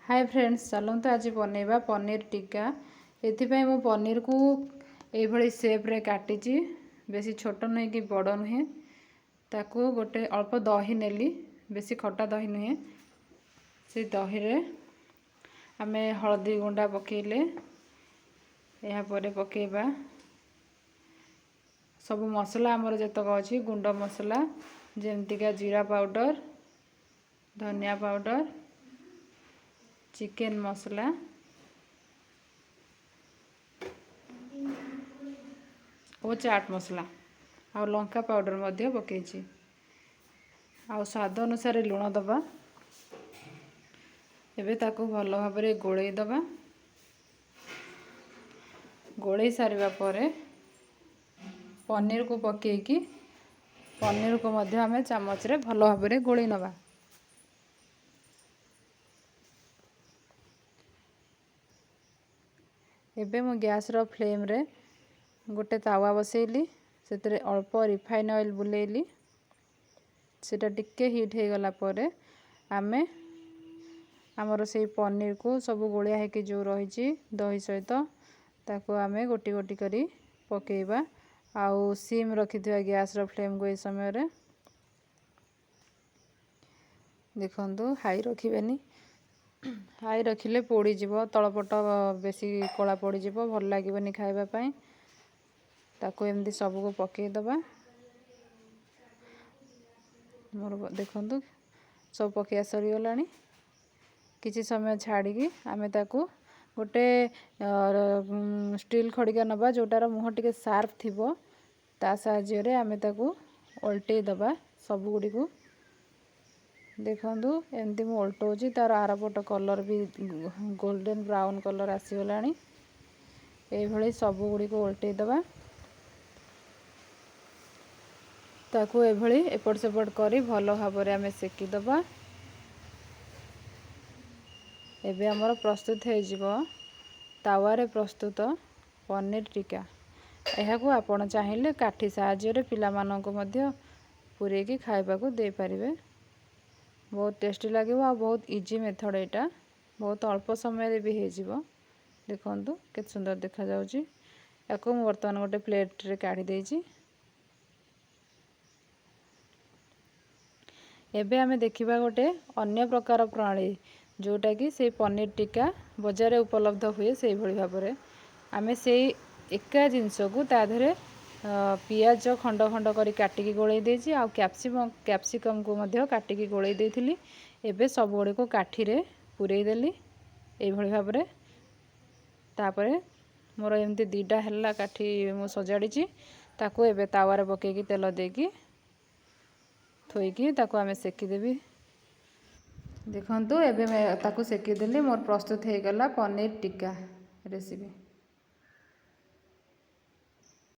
Hi friends, चलते आज बनैबा पनीर टिक्का। एथिपाई मु पनीर को ये सेप्रे काटिची, बेसी छोट नुहे कि बड़ नुहे। ताकू गोटे अल्प दही नेली, बेसी खटा दही नुहे। से दही रे आमे हळदी गुंडा पकेले, या परे पकेबा सब मसला आमर जतक अछि गुंड मसला, जेमतिका जीरा पाउडर, धनिया पाउडर, चिकेन मसला और चाट मसला आ लंका पाउडर मध्य पकेछि। आ स्वाद अनुसार लुण दबा। एबे ताको भल भाबरे गोळेई दबा। गोळेई सारिबा परे पनीर को पकेकी पनीर को मध्य आमे चामच रे भल भाबरे गोळेई नबा। एबे मु गैस रो फ्लेम रे गोटे तावा बसेली, सेतरे अल्प रिफाइन ऑयल बुलेली। सेटा टिक्के हीट हे गला परे आमे हमर से पनीर को सब गोलिया है कि जो रहिछि दही सहित ताको आमे गोटी गोटी करी पकेइबा। आउ सिम रखिथिबा गैस रो फ्लेम को ए समय रे देखंतु हाई रखिबेनी। हाई रखिले पोड़ी जीवो, तळपट बेसी कला पड़ी जीवो, भल लागिबनी खाइबा पई। ताको एमदी सब को पकेई दबा। मोर देखंतु सब पकेया सरी गलानी। किछि समय छाड़ी की आमे ताको गोटे स्टील खड़िका नबा, जोटार मुह टिके शार्प थिबो। ता साहाय्य रे आमे ताको उल्टेई दबा सब गुडी को। देखंतु एमती मु उल्टोजी, तार आरपट कलर भी गोल्डन ब्राउन कलर आसी गलानी। ए भली सब गुडी को उल्टेई दबा। ताको ए भली एपट सेपट करी भल भाबरे आमे सेकी दबा। एबे हमर प्रस्तुत हे जिवो तावारे प्रस्तुत पनीर टिक्का। एहा को आपण चाहिले काठी साहाय्य रे पिला मानन को मध्य पुरे की खाइबा को दे परिबे। बहुत टेस्टी लागिवो आ बहुत इजी मेथड एटा। बहुत अल्प समय रे भी हे जिवो। देखंतु केत सुंदर देखा जाउची। याको मु वर्तमान गोटे प्लेट रे काढी देइची। एबे आमे देखिबा गोटे अन्य प्रकार प्रणाली, जोटा कि से पनीर टिक्का बाजार रे उपलब्ध हुए से भली भाबरे आमे से एका जिंस को ता धरे पियाज खंड खंड करी काटिकी गोळेई देछि। आ कैप्सिकम को मध्य काटिकी गोळेई देथिली। एबे सब गुडी को काठी रे पुरेई देली ए भली भाबरे। तापरे मोर एमती दीटा हल्ला काठी मु सजाडीची। ताको एबे तावा रे पकेकी तेल देकी थोइकी ताको आमे सेकी देबी। देखंतु एबे मैं ताको सेकी देली। मोर प्रस्तुत हे गला पनीर टिक्का रेसिपी।